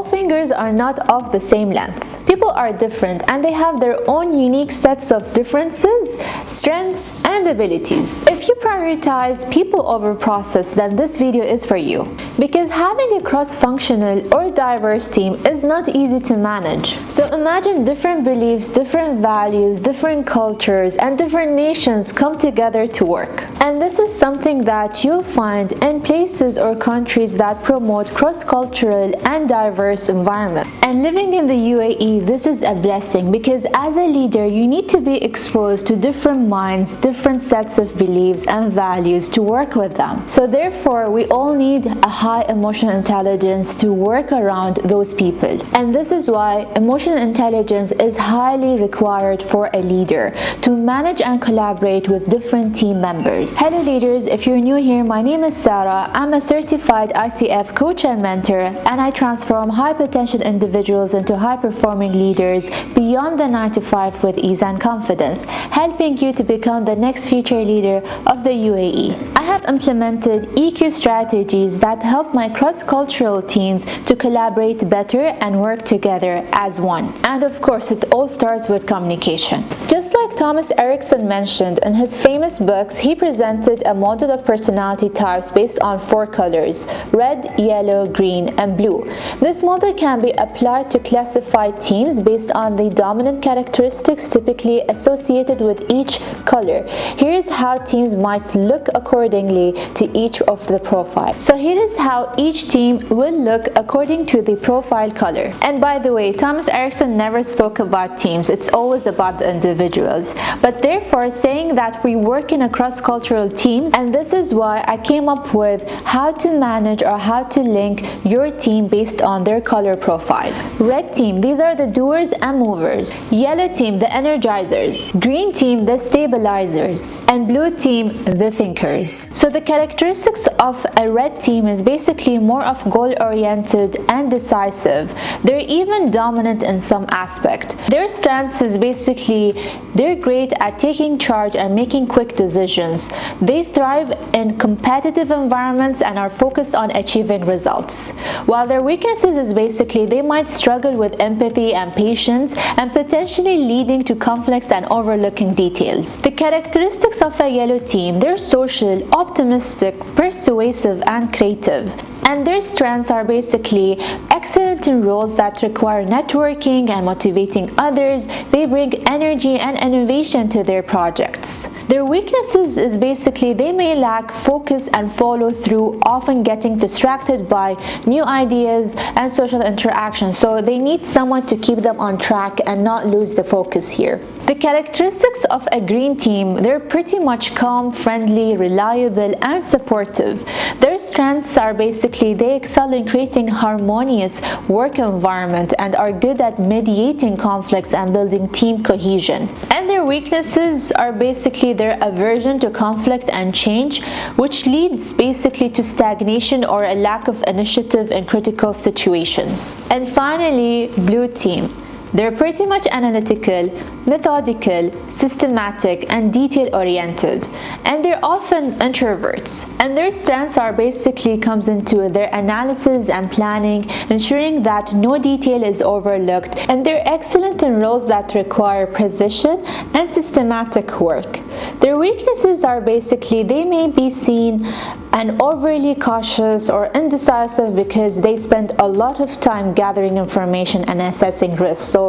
all fingers are not of the same length. People are different and they have their own unique sets of differences, strengths, and abilities. If you prioritize people over process, then this video is for you. Because having a cross-functional or diverse team is not easy to manage. So imagine different beliefs, different values, different cultures, and different nations come together to work. And this is something that you'll find in places or countries that promote cross-cultural and diverse environment. And living in the UAE, this is a blessing because as a leader, you need to be exposed to different minds, different sets of beliefs and values to work with them. So therefore, we all need a high emotional intelligence to work around those people. And this is why emotional intelligence is highly required for a leader to manage and collaborate with different team members. Hello leaders, if you're new here, my name is Sarah. I'm a certified ICF coach and mentor, and I transform high potential individuals into high performing leaders beyond the 9 to 5 with ease and confidence, helping you to become the next future leader of the UAE. I have implemented EQ strategies that help my cross-cultural teams to collaborate better and work together as one. And of course, it all starts with communication. Just like Thomas Erikson mentioned in his famous books, he presented a model of personality types based on 4 colors: red, yellow, green, and blue. This model can be applied to classify teams based on the dominant characteristics typically associated with each color. Here's how teams might look accordingly to each of the profile. So here is how each team will look according to the profile color. And by the way, Thomas Erikson never spoke about teams. It's always about the individuals. But therefore, saying that we work in a cross-cultural teams, and this is why I came up with how to manage or how to link your team based on their color profile. Red team, these are the doers and movers. Yellow team, the energizers. Green team, the stabilizers. And blue team, the thinkers. So the characteristics of a red team is basically more of goal-oriented and decisive. They're even dominant in some aspect. Their strengths is basically they're great at taking charge and making quick decisions. They thrive in competitive environments and are focused on achieving results. While their weaknesses is basically they might struggle with empathy and patience and potentially leading to conflicts and overlooking details. The characteristics of a yellow team, they're social, optimistic, persuasive, and creative. And their strengths are basically excellent in roles that require networking and motivating others. They bring energy and innovation to their projects. Their weaknesses is basically they may lack focus and follow through, often getting distracted by new ideas and social interaction. So they need someone to keep them on track and not lose the focus here. The characteristics of a green team, they're pretty much calm, friendly, reliable, and supportive. Their strengths are basically they excel in creating harmonious work environment and are good at mediating conflicts and building team cohesion. And their weaknesses are basically their aversion to conflict and change, which leads basically to stagnation or a lack of initiative in critical situations. And finally, blue team. They're pretty much analytical, methodical, systematic, and detail-oriented. And they're often introverts. And their strengths are basically comes into their analysis and planning, ensuring that no detail is overlooked. And they're excellent in roles that require precision and systematic work. Their weaknesses are basically they may be seen and overly cautious or indecisive because they spend a lot of time gathering information and assessing risks. So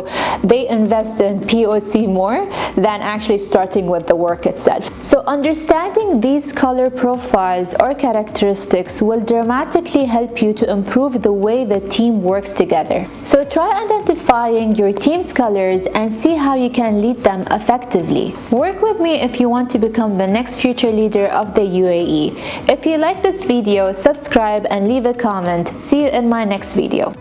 they invest in POC more than actually starting with the work itself. So understanding these color profiles or characteristics will dramatically help you to improve the way the team works together. So try identifying your team's colors and see how you can lead them effectively. Work with me if you want to become the next future leader of the UAE. If you like this video, subscribe and leave a comment. See you in my next video.